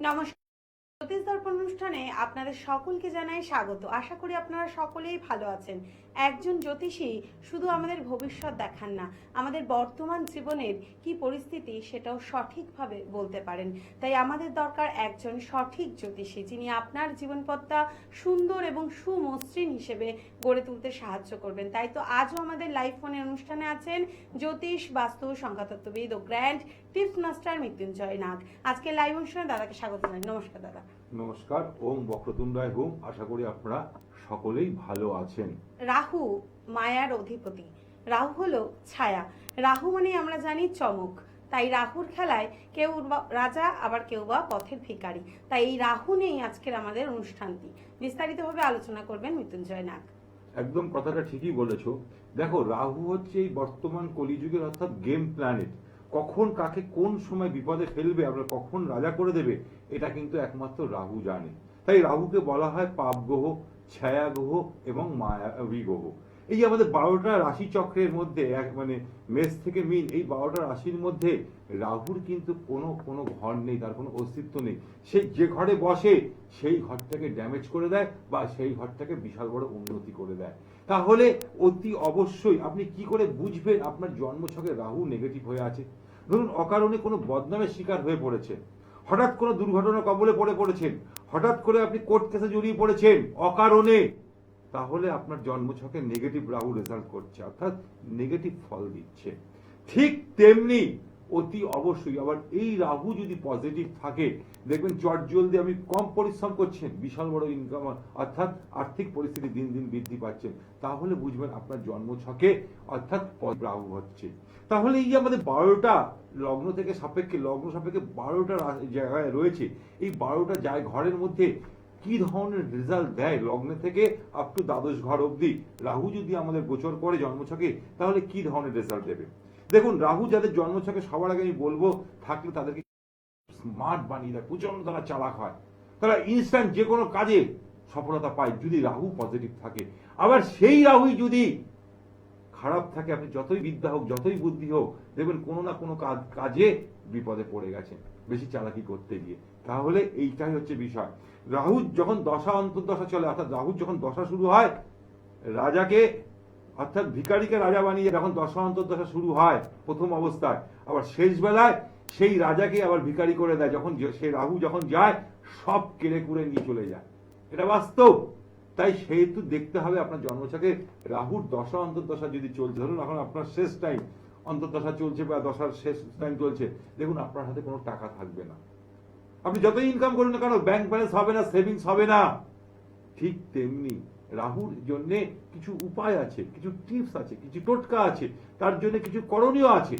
নমস্কার। জ্যোতিষ দর্পণ অনুষ্ঠানে আপনাদের সকলকে জানাই স্বাগত। আশা করি আপনারা সকলেই ভালো আছেন। একজন জ্যোতিষী শুধু আমাদের ভবিষ্যৎ দেখান না, আমাদের বর্তমান জীবনের কি পরিস্থিতি সেটাও সঠিকভাবে বলতে পারেন। তাই আমাদের দরকার একজন সঠিক জ্যোতিষী, যিনি আপনার জীবনপথটা সুন্দর এবং সুমসৃণ হিসেবে গড়ে তুলতে সাহায্য করবেন। তাই তো আজও আমাদের লাইভ ফোনের অনুষ্ঠানে আছেন জ্যোতিষ, বাস্তু, সংখ্যাতত্ত্ববিদ ও গ্র্যান্ড টিপস মাস্টার মৃত্যুঞ্জয় নাগ। আজকে লাইভ অনুষ্ঠানে দাদাকে স্বাগত জানাই। নমস্কার দাদা। নমস্কার। ওম বক্রতুণ্ডায় হুম। আশা করি আপনারা সকলেই ভালো আছেন। রাহু মায়ার অধিপতি। রাহু হলো ছায়া। রাহু মানে আমরা জানি চমক। তাই রাহুর খেলায় কেউ বা রাজা, আবার কেউ বা পথের ভিখারি। তাই এই রাহু নেই আজকের আমাদের অনুষ্ঠানটি। বিস্তারিতভাবে আলোচনা করবেন মৃত্যুঞ্জয় নাগ। একদম কথাটা ঠিকই বলেছো। দেখো, রাহু হচ্ছে এই বর্তমান কলিযুগের অর্থাৎ গেম প্ল্যানেট। কখন কাকে কোন সময় বিপদে ফেলবে, আমরা কখন রাজা করে দেবে, এটা কিন্তু একমাত্র রাহু জানে। তাই রাহুকে বলা হয় পাপ গ্রহ, ছায়া গ্রহ এবং মায়াবী গ্রহ। এই যে আমাদের 12টা রাশি চক্রের মধ্যে মানে মেষ থেকে মীন, এই 12টা রাশির মধ্যে রাহুর কিন্তু কোনো ঘর নেই, তার কোনো অস্তিত্ব নেই। সে যে ঘরে বসে সেই ঘরটাকে ড্যামেজ করে দেয় বা সেই ঘরটাকে বিশাল বড় উন্নতি করে দেয়। তাহলে অতি অবশ্যই আপনি কি করে বুঝবেন আপনার জন্মছকে রাহু নেগেটিভ হয়ে আছে? ধরুন অকারণে কোনো বদনামের শিকার হয়ে পড়েছেন, হঠাৎ কোনো দুর্ঘটনার কবলে পড়েছেন, হঠাৎ করে আপনি কোর্ট কেসে জড়িয়ে পড়েছেন অকারণে, তাহলে আপনার জন্মছকে নেগেটিভ রাহু রেজাল্ট করছে, অর্থাৎ নেগেটিভ ফল দিচ্ছে। ঠিক তেমনি অতি অবশ্যই আবার এই রাহু যদি পজিটিভ থাকে, দেখবেন চটজলদি আপনি কম পরিশ্রম করছেন, বিশাল বড় ইনকাম অর্থাৎ আর্থিক পরিস্থিতি দিন দিন বৃদ্ধি পাচ্ছেন, তাহলে বুঝবেন আপনার জন্মছকে অর্থাৎ রাহু হচ্ছে। তাহলে এই যে আমাদের 12টা লগ্ন থেকে সাপেক্ষে 12টা জায়গায় রয়েছে, এই 12টা ঘরের মধ্যে কি ধরনের রেজাল্ট দেয় লগ্নে থেকে আপ টু দ্বাদশ ঘর অবধি রাহু যদি আমাদের গোচর করে জন্মছকে, তাহলে কি ধরনের রেজাল্ট দেবে? দেখুন, রাহু যাদের জন্মছকে সবার আগে আমি বলবো থাকলে তাদেরকে স্মার্ট বানিয়ে দেয়, প্রচন্ড তারা চালাক হয়, তারা ইনস্ট্যান্ট যে কোনো কাজে সফলতা পায় যদি রাহু পজিটিভ থাকে। আবার সেই রাহুই যদি খারাপ থাকে, আপনি যতই বিদ্যা হোক, যতই বুদ্ধি হোক, দেখবেন কোনো না কোনো কাজে বিপদে পড়ে গেছেন বেশি চালাকি করতে গিয়ে। তাহলে এইটাই হচ্ছে বিষয়। রাহু যখন দশা অন্তর্দশা চলে, অর্থাৎ রাহু যখন দশা শুরু হয়, রাজাকে অর্থাৎ ভিখারিকে রাজা বানিয়ে যখন দশা অন্তর্দশা শুরু হয় প্রথম অবস্থায়, আবার শেষ বেলায় সেই রাজাকে আবার ভিখারি করে দেয়। যখন সেই রাহু যখন যায়, সব কেড়ে কুড়ে নিয়ে চলে যায়, এটা বাস্তব। তাই সেহেতু দেখতে হবে আপনার জন্মছকে রাহুর দশা অন্তর্দশা যদি চলছে, ধরুন এখন আপনার শেষ টাইম অন্তর্দশা চলছে বা দশার শেষ টাইম চলছে, দেখুন আপনার হাতে কোনো টাকা থাকবে না, আপনি যতই ইনকাম করুন না কেন ব্যাংক ব্যালেন্স হবে না, সেভিংস হবে না। ঠিক তেমনি রাহুর জন্য কিছু উপায় আছে, কিছু টিপস আছে, কিছু টোটকা আছে, তার জন্য কিছু করণীয় আছে।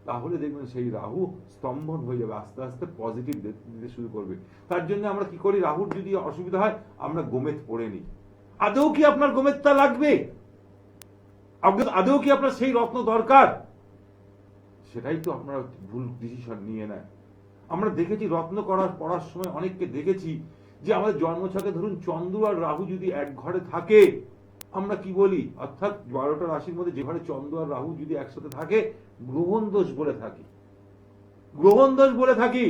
তাহলে দেখবেন সেই রাহু স্তম্ভন হয়ে যাবে, আস্তে আস্তে পজিটিভ দিতে শুরু করবে। তার জন্য আমরা কি করি, রাহুর যদি অসুবিধা হয় আমরা গোমেদ পড়ে নিই। আদৌ কি আপনার গোমেদটা লাগবে? আদৌ কি আপনার সেই রত্ন দরকার? সেটাই তো আপনারা ভুল ডিসিশন নিয়ে নেয়। আমরা দেখেছি রত্ন পড়ার সময় অনেককে দেখেছি যে আমাদের জন্মছকে ধরুন চন্দ্র আর রাহু যদি এক ঘরে থাকে, আমরা কি বলি, অর্থাৎ 12টা রাশির মধ্যে যে ঘরে চন্দ্র আর রাহু যদি একসাথে থাকে, গ্রহণ দোষ বলে থাকি, গ্রহণ দোষ বলে থাকি।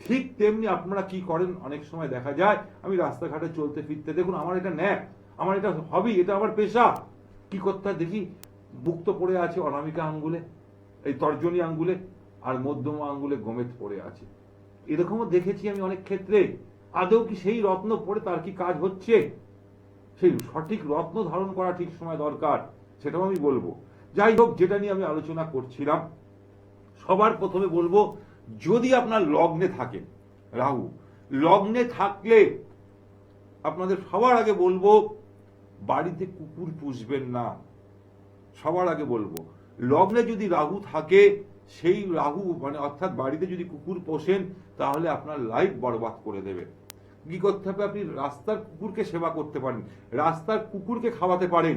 ঠিক তেমনি আপনারা কি করেন, অনেক সময় দেখা যায় আমি রাস্তাঘাটে চলতে ফিরতে, দেখুন আমার এটা ন্যাক, আমার এটা হবি, এটা আমার পেশা, কি করতে হয় দেখি মুক্ত পড়ে আছে অনামিকা আঙ্গুলে, এই তর্জনী আঙ্গুলে, আর মধ্যমা আঙ্গুলে গোমেদ পড়ে আছে। এরকমও দেখেছি আমি অনেক ক্ষেত্রে। আদৌ কি সেই রত্ন পড়ে তার কি কাজ হচ্ছে? সেই সঠিক রত্ন ধারণ করা ঠিক সময় দরকার, সেটাও আমি বলবো। যাই হোক, যেটা নিয়ে আমি আলোচনা করছিলাম, সবার প্রথমে বলবো, যদি আপনার লগ্নে থাকে রাহু, লগ্নে থাকলে আপনাদের সবার আগে বলবো বাড়িতে কুকুর পুষবেন না। সবার আগে বলবো, লগ্নে যদি রাহু থাকে, সেই রাহু মানে অর্থাৎ বাড়িতে যদি কুকুর পোষেন, তাহলে আপনার লাইফ বরবাদ করে দেবে। কি করতে হবে, আপনি রাস্তার কুকুরকে সেবা করতে পারেন, রাস্তার কুকুরকে খাওয়াতে পারেন,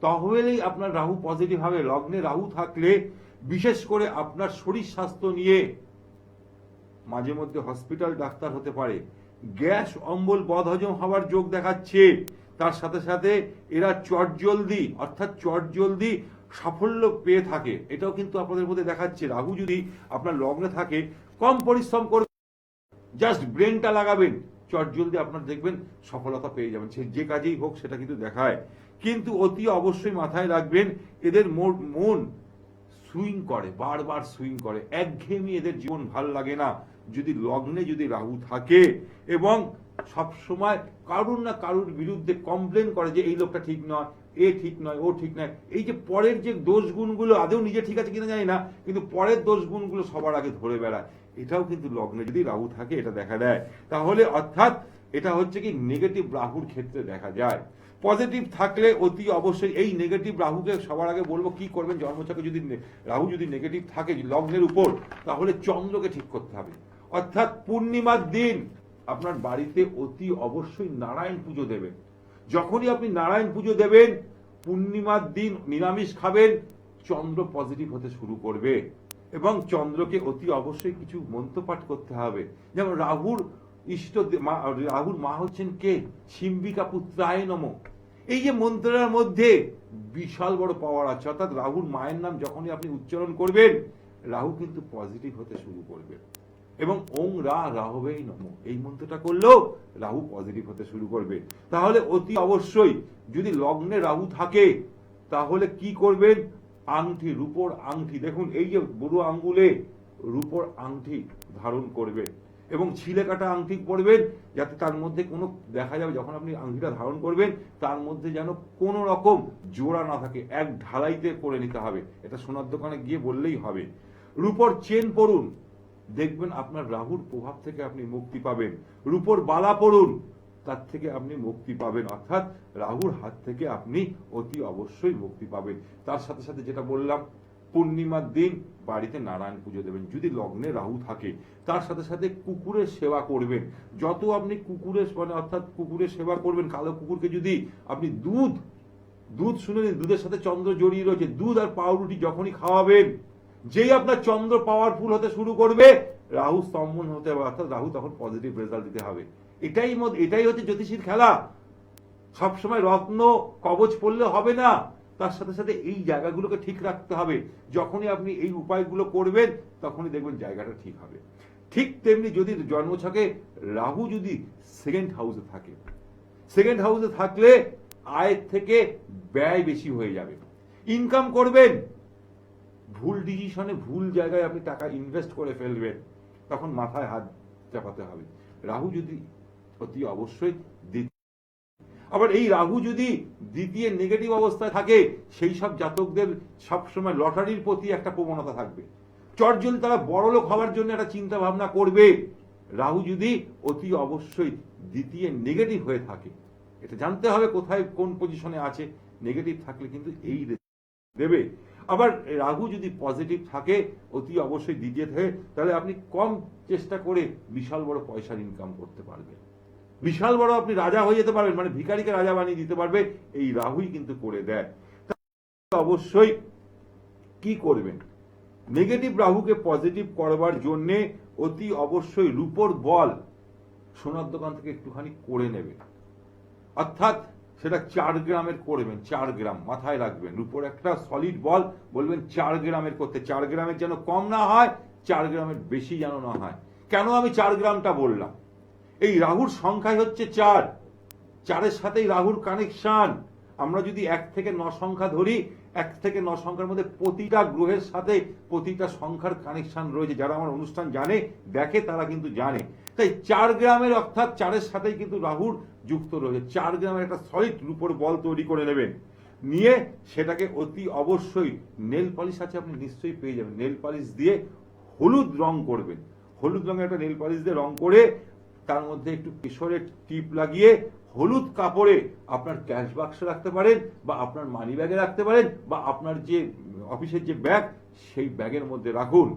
তাহলেই আপনার রাহু পজিটিভ হবে। লগ্নে রাহু থাকলে বিশেষ করে আপনার শরীর স্বাস্থ্য নিয়ে মাঝে মধ্যে হসপিটাল ডাক্তার হতে পারে, গ্যাস অম্বল বদহজম হওয়ার যোগ দেখাচ্ছে। তার সাথে সাথে এরা চটজলদি সাফল্য পেয়ে থাকে, এটাও কিন্তু আপনাদের মধ্যে দেখাচ্ছে। রাহু যদি আপনার লগ্নে থাকে, কম পরিশ্রম করবে, জাস্ট ব্রেনটা লাগাবেন, চটজলদি আপনার দেখবেন সফলতা পেয়ে যাবেন। সে যে কাজেই হোক সেটা কিন্তু দেখায়। কিন্তু অতি অবশ্যই মাথায় রাখবেন, এদের মন সুইং করে, বারবার সুইং করে, একঘেয়েমি এদের জীবন ভাল লাগে না। যদি লগ্নে যদি রাহু থাকে এবং সব সময় কারুর না কারুর বিরুদ্ধে কমপ্লেন করে যে এই লোকটা ঠিক নয়, এ ঠিক নয়, ও ঠিক নয়, এই যে পরের যে দোষ গুণগুলো, আদৌ নিজে ঠিক আছে কিনা জানি না, কিন্তু পরের দোষ গুণগুলো সবার আগে ধরে বেড়ায়, এটাও কিন্তু লগ্নে যদি রাহু থাকে এটা দেখা দেয়। তাহলে অর্থাৎ এটা হচ্ছে কি নেগেটিভ রাহুর ক্ষেত্রে দেখা যায়। পজিটিভ থাকলে অতি অবশ্যই এই নেগেটিভ রাহুকে সবার আগে বলবো কি করবেন, জন্মছকে যদি রাহু যদি নেগেটিভ থাকে লগ্নের উপর, তাহলে চন্দ্রকে ঠিক করতে হবে। অর্থাৎ পূর্ণিমার দিন আপনার বাড়িতে অতি অবশ্যই নারায়ণ পুজো দেবেন। যখনই আপনি নারায়ণ পুজো দেবেন, পূর্ণিমার দিন নিরামিষ খাবেন, চন্দ্র পজিটিভ হতে শুরু করবে। এবং চন্দ্রকে অতি অবশ্যই কিছু মন্ত্রপাঠ করতে হবে। যেমন রাহুর রাহুর মা হচ্ছেন কে? শিম্বিকা পুত্রায় নমঃ। এই যে মন্ত্রের মধ্যে বিশাল বড় পাওয়ার আছে। অর্থাৎ রাহুর মায়ের নাম যখনই আপনি উচ্চারণ করবেন, রাহু কিন্তু পজিটিভ হতে শুরু করবে। এবং ওং রাহবেই নমঃ এই মন্ত্রটা করলেও রাহু পজিটিভ হতে শুরু করবে। তাহলে অতি অবশ্যই যদি লগ্নে রাহু থাকে তাহলে কি করবেন? আংটি, রূপোর আংটি, দেখুন এই যে বুড়ো আঙ্গুলে রূপোর আংটি ধারণ করবেন এবং ছিলে কাটা আংটি পরবেন, যাতে তার মধ্যে কোনো দেখা যাবে যখন আপনি আংটিটা ধারণ করবেন তার মধ্যে যেন কোনো রকম জোড়া না থাকে, এক ঢালাইতে করে নিতে হবে। এটা সোনার দোকানে গিয়ে বললেই হবে। রূপোর চেন পরুন, দেখবেন আপনার রাহুর প্রভাব থেকে আপনি মুক্তি পাবেন। রূপোর বালা পরুন, তার থেকে আপনি মুক্তি পাবেন। অর্থাৎ রাহুর হাত থেকে আপনি অতি অবশ্যই মুক্তি পাবেন। তার সাথে সাথে যেটা বললাম, পূর্ণিমার দিন বাড়িতে নারায়ণ পুজো দেবেন যদি লগ্নে রাহু থাকে। তার সাথে সাথে কুকুরের সেবা করবেন। যত আপনি কুকুরের অর্থাৎ কুকুরের সেবা করবেন, কালো কুকুরকে যদি আপনি দুধ শুনে নিন, দুধের সাথে চন্দ্র জড়িয়ে রয়েছে, দুধ আর পাউরুটি যখনই খাওয়াবেন, যেই আপনার চন্দ্র পাওয়ারফুল হতে শুরু করবে, রাহু স্তম্ভন হতে হবে। অর্থাৎ রাহু তখন পজিটিভ রেজাল্ট দিতে হবে। এটাই হচ্ছে জ্যোতিষীর খেলা। সবসময় রত্ন কবচ পড়লে হবে না, তার সাথে সাথে এই জায়গাগুলোকে ঠিক রাখতে হবে। যখনই আপনি এই উপায়গুলো করবেন তখনই দেখবেন জায়গাটা ঠিক হবে। ঠিক তেমনি যদি জন্মছকে রাহু যদি সেকেন্ড হাউসে থাকে, সেকেন্ড হাউসে থাকলে আয়ের থেকে ব্যয় বেশি হয়ে যাবে। ইনকাম করবেন, ভুল ডিসিশনে ভুল জায়গায় আপনি টাকা ইনভেস্ট করে ফেলবেন, তখন মাথায় হাত চাপাতে হবে। রাহু যদি অতি অবশ্যই আবার এই রাহু যদি দ্বিতীয় নেগেটিভ অবস্থায় থাকে, সেই সব জাতকদের সবসময় লটারির প্রতি একটা প্রবণতা থাকবে। চটজলদি তারা বড়লোক হওয়ার জন্য একটা চিন্তা ভাবনা করবে। রাহু যদি অতি অবশ্যই দ্বিতীয় নেগেটিভ হয়ে থাকে, এটা জানতে হবে কোথায় কোন পজিশনে আছে। নেগেটিভ থাকলে কিন্তু এই দেবে। আবার রাহু যদি পজিটিভ থাকে অতি অবশ্যই দ্বিতীয় থাকে, তাহলে আপনি কম চেষ্টা করে বিশাল বড় পয়সার ইনকাম করতে পারবেন। বিশাল বড় আপনি রাজা হয়ে যেতে পারবেন, মানে ভিখারিকে রাজা বানিয়ে দিতে পারবে। এই রাহুই কিন্তু করে দেয়। অবশ্যই কি করবেন? নেগেটিভ রাহুকে পজিটিভ করবার জন্য অতি অবশ্যই রূপোর বল সোনার দোকান থেকে একটুখানি করে নেবেন। অর্থাৎ সেটা 4 গ্রামের করবেন। 4 গ্রাম মাথায় রাখবেন। রূপোর একটা সলিড বল বলবেন 4 গ্রামের করতে। 4 গ্রামের যেন কম না হয়, 4 গ্রামের বেশি যেন না হয়। কেন আমি 4 গ্রামটা বললাম? এই রাহুর সংখ্যাই হচ্ছে 4। 4-এর সাথেই রাহুর কানেকশন। আমরা যদি 1 থেকে 9 সংখ্যা ধরি, 1 থেকে 9 সংখ্যার মধ্যে প্রতিটা গ্রহের সাথে প্রতিটা সংখ্যার কানেকশন রয়েছে। যারা আমার অনুষ্ঠান জানে, দেখে, তারা কিন্তু জানে। তাই 4 গ্রামের অর্থাৎ 4-এর সাথেই কিন্তু রাহুর যুক্ত রয়েছে। 4 গ্রামের একটা সলিড রূপোর বল তৈরি করে নেবেন। নিয়ে সেটাকে অতি অবশ্যই নেল পলিশ আছে, আপনি নিশ্চয়ই পেয়ে যাবেন। নেল পলিশ দিয়ে হলুদ রং করবেন। হলুদ রঙের একটা নেল পলিশ দিয়ে রং করে তার মধ্যে একটু কেশরের টিপ লাগিয়ে হলুদ কাপড়ে আপনার ক্যাশ বাক্সে রাখতে পারেন, বা আপনার মানি ব্যাগে রাখতে পারেন, বা আপনার যে অফিসের যে ব্যাগ সেই ব্যাগের মধ্যে রাখুন।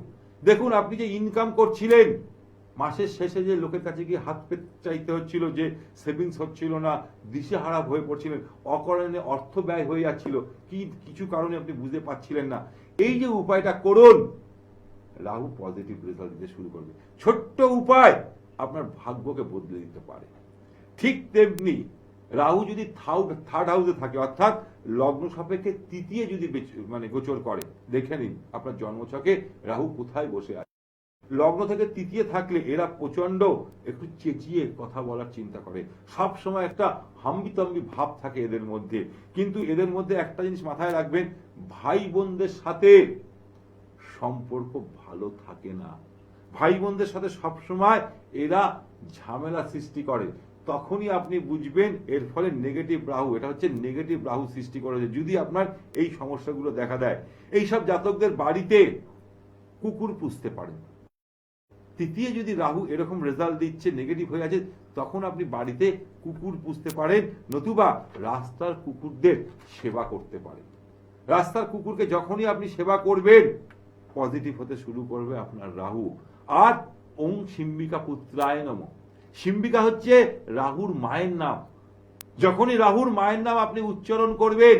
দেখুন আপনি যে ইনকাম করছিলেন, মাসের শেষে যে লোকের কাছে গিয়ে হাত পেতে চাইতে হচ্ছিল, যে সেভিংস হচ্ছিল না, দিশেহারা হয়ে পড়ছিলেন, অকারণে অর্থ ব্যয় হয়ে যাচ্ছিল, কিছু কারণে আপনি বুঝতে পারছিলেন না, এই যে উপায়টা করুন, রাহু পজিটিভ রেজাল্ট দিতে শুরু করবে। ছোট্ট উপায় আপনার ভাগ্যকে বদলে দিতে পারে। ঠিক তেমনি রাহু যদি থার্ড হাউসে থাকে, অর্থাৎ লগ্ন সাপেক্ষে তৃতীয় যদি গোচর করে, দেখে নিন আপনার জন্মছকে রাহু কোথায় বসে আছে। লগ্ন থেকে তৃতীয় থাকলে এরা প্রচন্ড একটু চেঁচিয়ে কথা বলার চিন্তা করে, সব সময় একটা হাম্বিতম্বি ভাব থাকে এদের মধ্যে। কিন্তু এদের মধ্যে একটা জিনিস মাথায় রাখবেন, ভাই বোনদের সাথে সম্পর্ক ভালো থাকে না। ভাই বোনদের সাথে সবসময় এরা ঝামেলা সৃষ্টি করে। তখনই আপনি বুঝবেন এর ফলে নেগেটিভ রাহু, এটা হচ্ছে নেগেটিভ রাহু সৃষ্টি করেছে যদি আপনার এই সমস্যাগুলো দেখা দেয়। এইসব জাতকদের বাড়িতে কুকুর পুষতে পারেন। তৃতীয় যদি রাহু এরকম রেজাল্ট দিচ্ছে, নেগেটিভ হয়ে আছে, তখন আপনি বাড়িতে কুকুর পুষতে পারেন, নতুবা রাস্তার কুকুরদের সেবা করতে পারেন। রাস্তার কুকুরকে যখনই আপনি সেবা করবেন পজিটিভ হতে শুরু করবে আপনার রাহু। আর ওং শিম্বিকা পুত্রায় নমঃ, শিম্বিকা হচ্ছে রাহুর মায়ের নাম। যখনই রাহুর মায়ের নাম আপনি উচ্চারণ করবেন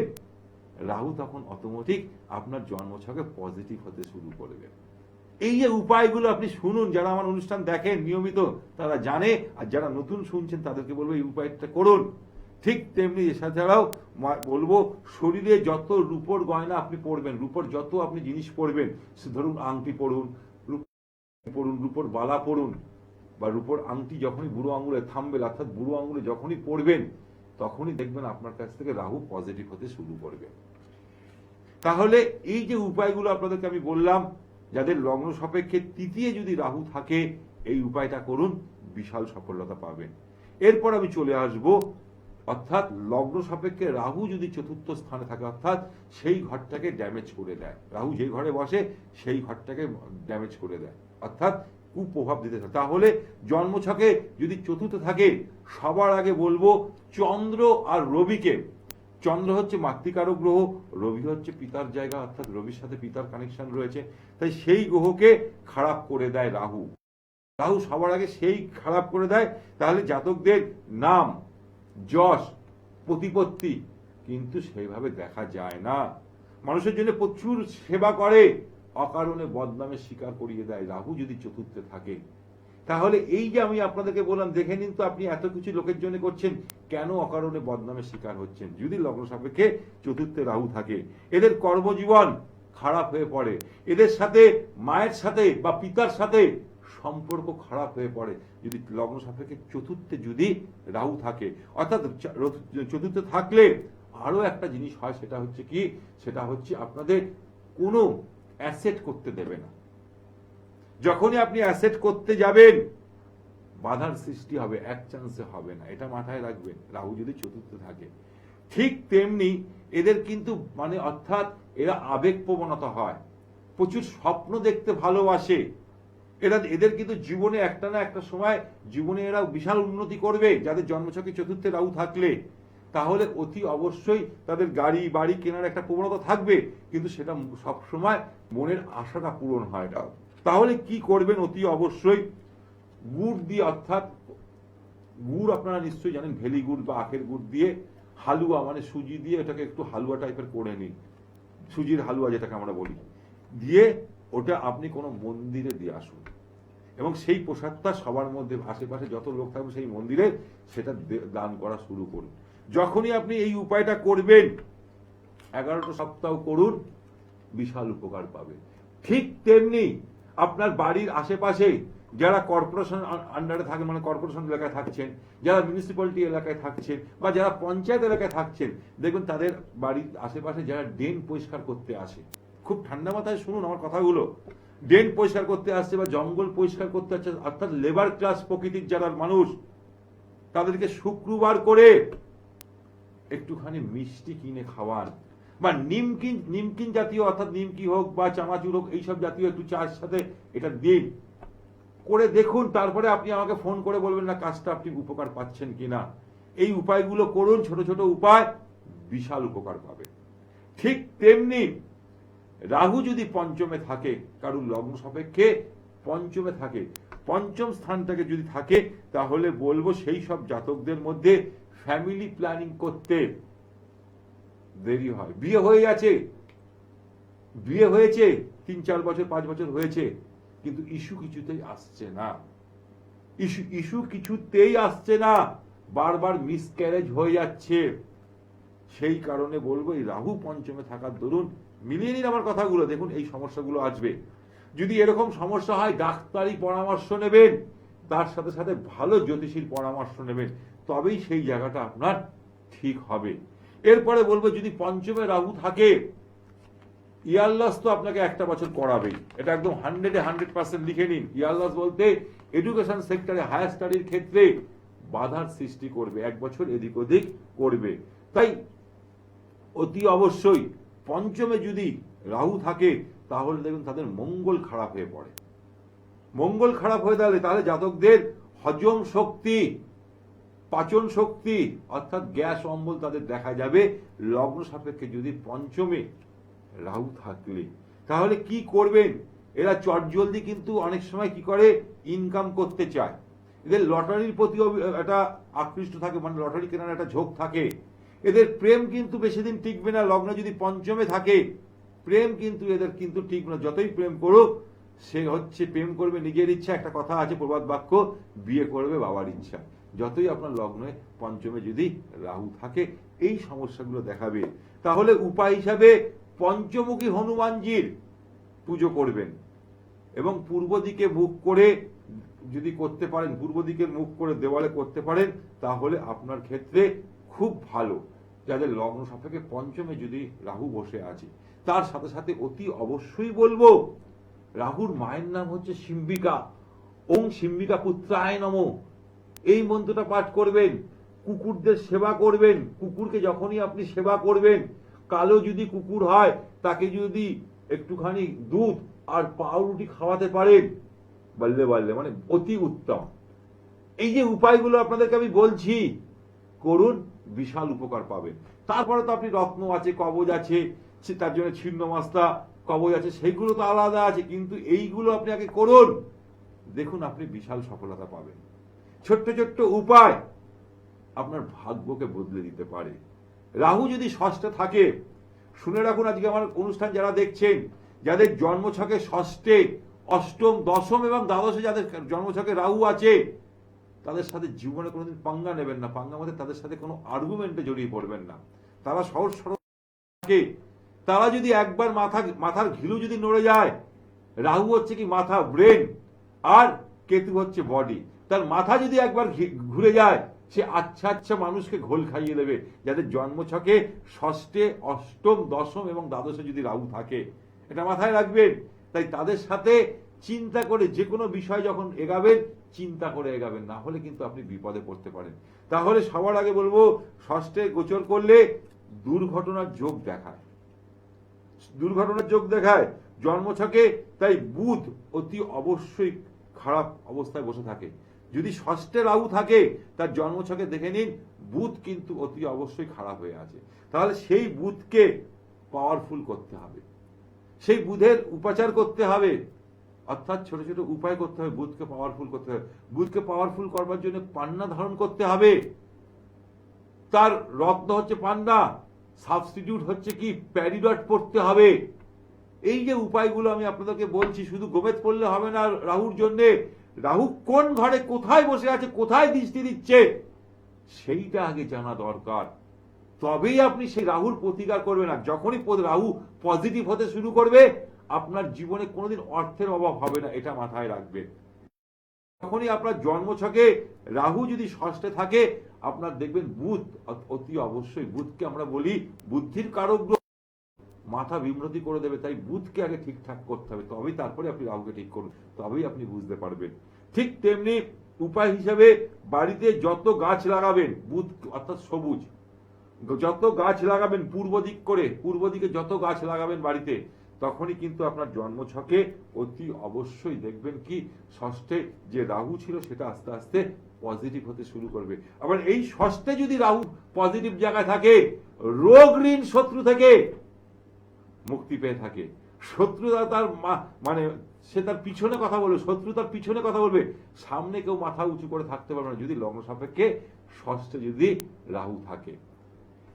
রাহু তখন অটোমেটিক আপনার জন্মছকে পজিটিভ হতে শুরু করবে। এই যে উপায়গুলো আপনি শুনুন, যারা আমার অনুষ্ঠান দেখেন নিয়মিত তারা জানে, আর যারা নতুন শুনছেন তাদেরকে বলবো এই উপায়টা করুন। ঠিক তেমনি এছাড়াও বলবো, শরীরে যত রূপোর গয়না আপনি পরবেন, রূপোর যত আপনি জিনিস পরবেন, ধরুন আংটি পরুন, রূপোর বালা পরুন, বা রূপোর আংটি যখনই বুড়ো আঙুলে থামবে, অর্থাৎ বুড়ো আঙুলে যখনই পরবেন তখনই দেখবেন আপনার কাছ থেকে রাহু পজিটিভ হতে শুরু করবে। তাহলে এই যে উপায়গুলো আপনাদেরকে আমি বললাম, যাদের লগ্ন সাপেক্ষে তৃতীয় যদি রাহু থাকে এই উপায়টা করুন, বিশাল সফলতা পাবেন। এরপর আমি চলে আসব, অর্থাৎ লগ্ন সাপেক্ষে রাহু যদি চতুর্থ স্থানে থাকে, অর্থাৎ সেই ঘরটাকে ড্যামেজ করে দেয়। রাহু যে ঘরে বসে সেই ঘরটাকে ড্যামেজ করে দেয়, অর্থাৎ কুপ্রভাব দিতে থাকে। তাহলে জন্মছকে যদি চতুর্থ থাকে, সবার আগে বলবো চন্দ্র আর রবিকে। চন্দ্র হচ্ছে মাতৃকারক গ্রহ, রবি হচ্ছে পিতার জায়গা, অর্থাৎ রবির সাথে পিতার কানেকশন রয়েছে, তাই সেই গ্রহকে খারাপ করে দেয় রাহু। রাহু সবার আগে সেই খারাপ করে দেয়। তাহলে জাতকদের নাম, যশ, প্রতিপত্তি কিন্তু সেইভাবে দেখা যায় না। মানুষের জন্য প্রচুর সেবা করে, অকারণে বদনামের শিকার করিয়ে দেয় রাহু যদি চতুর্থে থাকে। তাহলে এই যে আমি আপনাদেরকে বললাম, দেখে নিন তো আপনি এত কিছু লোকের জন্য করছেন, কেন অকারণে বদনামের শিকার হচ্ছেন যদি লগ্ন সাপেক্ষে চতুর্থে রাহু থাকে। এদের কর্মজীবন খারাপ হয়ে পড়ে, এদের সাথে মায়ের সাথে বা পিতার সাথে সম্পর্ক খারাপ হয়ে পড়ে যদি লগ্ন সাপেক্ষে চতুর্থে যদি রাহু থাকে। অর্থাৎ চতুর্থে থাকলে আরো একটা জিনিস হয়, সেটা হচ্ছে কি, সেটা হচ্ছে আপনাদের কোনো অ্যাসেট করতে দেবে না। যখনই আপনি অ্যাসেট করতে যাবেন বাধার সৃষ্টি হবে, এক চান্সে হবে না, এটা মাথায় রাখবেন রাহু যদি চতুর্থে থাকে। ঠিক তেমনি এদের কিন্তু অর্থাৎ এরা আবেগ প্রবণতা হয়, প্রচুর স্বপ্ন দেখতে ভালোবাসে এদের কিন্তু জীবনে একটা না একটা সময় জীবনে এরা বিশাল উন্নতি করবে যাদের জন্মছকে চতুর্থে রাহু থাকলে। তাহলে অতি অবশ্যই তাদের গাড়ি বাড়ি কেনার একটা প্রবণতা থাকবে, কিন্তু সেটা সব সময় মনের আশাটা পূরণ হয় না। তাহলে কি করবেন, অতি অবশ্যই গুড় দিয়ে, অর্থাৎ গুড় আপনারা নিশ্চয়ই জানেন, ভেলি গুড় বা আখের গুড় দিয়ে হালুয়া, সুজি দিয়ে এটাকে একটু হালুয়া টাইপের করে নিন, সুজির হালুয়া যেটাকে আমরা বলি, দিয়ে ওটা আপনি কোনো মন্দিরে দিয়ে আসুন এবং সেই প্রসাদটা সবার মধ্যে আশেপাশে যত লোক থাকবে সেই মন্দিরে সেটা দান করা শুরু করুন। যখনই আপনি এই উপায়টা করবেন 11টা সপ্তাহ করুন, বিশাল উপকার পাবে। ঠিক তেমনি আপনার বাড়ির আশেপাশে যারা কর্পোরেশন আন্ডারে থাকেন, কর্পোরেশন এলাকায় থাকছেন, যারা মিউনিসিপ্যালিটি এলাকায় থাকছেন বা যারা পঞ্চায়েত এলাকায় থাকছেন, দেখবেন তাদের বাড়ির আশেপাশে যারা ড্রেন পরিষ্কার করতে আসে, খুব ঠান্ডা মাথায় শুনুন আমার কথাগুলো, ড্রেন পরিষ্কার করতে আসছে বা জঙ্গল পরিষ্কার করতে আসছে, অর্থাৎ লেবার ক্লাস প্রকৃতির যারা মানুষ, তাদেরকে শুক্রবার করে একটুখানি মিষ্টি কিনে খাওয়ান, বা নিমকিন জাতীয়, অর্থাৎ নিমকি হোক বা চানাচুর হোক, এইসব জাতীয় একটু চায়ের সাথে এটা দিন, করে দেখুন। তারপরে আপনি আমাকে ফোন করে বলবেন না কাজটা আপনি উপকার পাচ্ছেন কিনা। এই উপায়গুলো করুন, ছোট ছোট উপায়, বিশাল উপকার পাবে। ঠিক তেমনি রাহু যদি পঞ্চমে থাকে, কারণ লগ্ন সাপেক্ষে পঞ্চমে থাকে, পঞ্চম স্থানটাকে যদি থাকে, তাহলে বলবো সেই সব জাতকদের মধ্যে ফ্যামিলি প্ল্যানিং করতে দেরি হয়। বিয়ে হয়েছে 3-4 বছর 5 বছর হয়েছে, কিন্তু ইস্যু কিছুতেই আসছে না, ইস্যু কিছুতেই আসছে না, বারবার মিসক্যারেজ হয়ে যাচ্ছে। সেই কারণে বলবো এই রাহু পঞ্চমে থাকার দরুন মিলিয়ে নিন আমার কথাগুলো, দেখুন এই সমস্যাগুলো আসবে। যদি এরকম সমস্যা হয় ডাক্তারি পরামর্শ নেবেন, তার সাথে সাথে ভালো জ্যোতিষীর পরামর্শ নেবেন, তবেই সেই জায়গাটা আপনার ঠিক হবে। এরপরে বলবো, যদি পঞ্চমে রাহু থাকে, ইয়ারলস তো আপনাকে একটা বছর করাবেই, এটা একদম 100% লিখে নিন। ইয়ারলস বলতে এডুকেশন সেক্টরে, হায়ার স্টাডির ক্ষেত্রে বাধার সৃষ্টি করবে, এক বছর এদিক ওদিক করবে। তাই অতি অবশ্যই পঞ্চমে যদি রাহু থাকে, তাহলে দেখুন তাদের মঙ্গল খারাপ হয়ে পড়ে। মঙ্গল খারাপ হয়ে তাহলে জাতকদের হজম শক্তি, পাচন শক্তি অর্থাৎ গ্যাস অম্বল তাদের দেখা যাবে লগ্ন সাপেক্ষে যদি পঞ্চমে রাহু থাকলে। তাহলে কি করবেন? এরা চটজলদি কিন্তু অনেক সময় কি করে, ইনকাম করতে চায়, এদের লটারির প্রতি একটা আকৃষ্ট থাকে, মানে লটারি কেনার একটা ঝোঁক থাকে। এদের প্রেম কিন্তু বেশি দিন টিকবে না, লগ্ন যদি পঞ্চমে থাকে, প্রেম কিন্তু এদের কিন্তু টিকবে না। যতই প্রেম করুক, সে হচ্ছে প্রেম করবে নিজের ইচ্ছা, একটা কথা আছে প্রবাদ বাক্য, বিয়ে করবে বাবার ইচ্ছা। যতই আপনার লগ্নে পঞ্চমে যদি রাহু থাকে, এই সমস্যাগুলো দেখাবে। তাহলে উপায় হিসাবে পঞ্চমুখী হনুমানজির পুজো করবেন, এবং পূর্ব দিকে মুখ করে যদি করতে পারেন, পূর্ব দিকের মুখ করে দেওয়ালে করতে পারেন, তাহলে আপনার ক্ষেত্রে খুব ভালো। যাদের লগ্ন সাপেক্ষে পঞ্চমে যদি রাহু বসে আছে, তার সাথে সাথে অতি অবশ্যই বলবো, রাহুর মায়ের নাম হচ্ছে শিম্বিকা, ওং শিম্বিকা পুত্রায় নমঃ, এই মন্ত্রটা পাঠ করবেন। কুকুরদের সেবা করবেন, কুকুরকে যখনই আপনি সেবা করবেন, কালো যদি কুকুর হয়, তাকে যদি একটুখানি দুধ আর পাউরুটি খাওয়াতে পারেন, বললে বললে মানে অতি উত্তম। এই যে উপায়গুলো আপনাদেরকে আমি বলছি, করুন, বিশাল উপকার পাবেন। তারপরে তো আপনি রত্ন আছে, কবচ আছে, তার জন্য ছিন্ন মাস্তা কবচ আছে, সেইগুলো তো আলাদা আছে, কিন্তু এইগুলো আপনি আগে করুন, দেখুন আপনি বিশাল সফলতা পাবেন। ছোট্ট ছোট্ট উপায় আপনার ভাগ্যকে বদলে দিতে পারে। রাহু যদি ষষ্ঠে থাকে, শুনে রাখুন, আজকে আমার অনুষ্ঠান যারা দেখছেন, যাদের জন্মছকে ষষ্ঠে, অষ্টম, দশম এবং দ্বাদশে যাদের জন্মছকে রাহু আছে, তাদের সাথে জীবনে কোনোদিন পাঙ্গা নেবেন না। পাঙ্গা মধ্যে তাদের সাথে কোনো আর্গুমেন্টে জড়িয়ে পড়বেন না। তারা সহজ সরল থাকে। তারা যদি একবার মাথার ঘিলু যদি নড়ে যায়, রাহু হচ্ছে কি মাথা, ব্রেন, আর কেতু হচ্ছে বডি, তার মাথা যদি একবার ঘুরে যায়, সে আচ্ছা আচ্ছা মানুষকে ঘোল খাইয়ে দেবে। যাদের জন্মছকে ষষ্ঠে, অষ্টম, দশম এবং দ্বাদশে যদি রাহু থাকে, এটা মাথায় রাখবেন। তাই তাদের সাথে চিন্তা করে যে কোনো বিষয় যখন এগাবেন, চিন্তা করে এগাবেন, না হলে কিন্তু আপনি বিপদে পড়তে পারেন। তাহলে সবার আগে বলবো, ষষ্ঠে গোচর করলে দুর্ঘটনার যোগ দেখায়, দুর্ঘটনার যোগ দেখায় জন্মছকে। তাই বুধ অতি অবশ্যই খারাপ অবস্থায় বসে থাকে। যদি ষষ্ঠে রাহু থাকে, তার জন্মছকে দেখে নিন, বুধ কিন্তু অতি অবশ্যই খারাপ হয়ে আছে। তাহলে সেই বুধকে পাওয়ারফুল করতে হবে, সেই বুধের উপাচার করতে হবে, অর্থাৎ ছোট ছোট উপায় করতে হবে, বুধকে পাওয়ারফুল করতে হবে। বুধকে পাওয়ারফুল করবার জন্য পান্না ধারণ করতে হবে, তার রত্ন হচ্ছে পান্না, সাবস্টিটিউট হচ্ছে কি প্যারিডট পড়তে হবে। এই যে উপায়গুলো আমি আপনাদেরকে বলছি, শুধু গোমেদ পড়লে হবে না রাহুর জন্যে। রাহু কোন ঘরে কোথায় বসে আছে, কোথায় দৃষ্টি দিচ্ছে, সেইটা আগে জানা দরকার, তবেই আপনি সেই রাহুর প্রতিকার করবেন। না যখনই রাহু পজিটিভ হতে শুরু করবে, আপনার জীবনে কোনোদিন অর্থের অভাব হবে না, এটা মাথায় রাখবেন। যখনই আপনার জন্মছকে রাহু যদি ষষ্ঠে থাকে, আপনার দেখবেন বুধ অতি অবশ্যই, বুধকে আমরা বলি বুদ্ধির কারক গ্রহ, মাথা বিমৃতি করে দেবে। তাই বুধকে আগে ঠিকঠাক করতে হবে, তবেই তারপরে আপনি রাহুকে ঠিক করুন, তবেই আপনি বুঝতে পারবেন। ঠিক তেমনি উপায় হিসাবে বাড়িতে যত গাছ লাগাবেন, বুধ অর্থাৎ সবুজ, যত গাছ লাগাবেন পূর্ব দিক করে, পূর্ব দিকে যত গাছ লাগাবেন বাড়িতে, তখনই কিন্তু আপনার জন্মছকে অতি অবশ্যই দেখবেন কি ষষ্ঠে যে রাহু ছিল, সেটা আস্তে আস্তে পজিটিভ হতে শুরু করবে। আবার এই ষষ্ঠে যদি রাহু পজিটিভ জায়গায় থাকে, রোগ ঋণ শত্রু থেকে মুক্তি পেয়ে থাকে। শত্রুরা তার মানে সে তার পিছনে কথা বলবে, শত্রু তার পিছনে কথা বলবে, সামনে কেউ মাথা উঁচু করে থাকতে পারবে না, যদি লগ্ন সাপেক্ষে ষষ্ঠে যদি রাহু থাকে।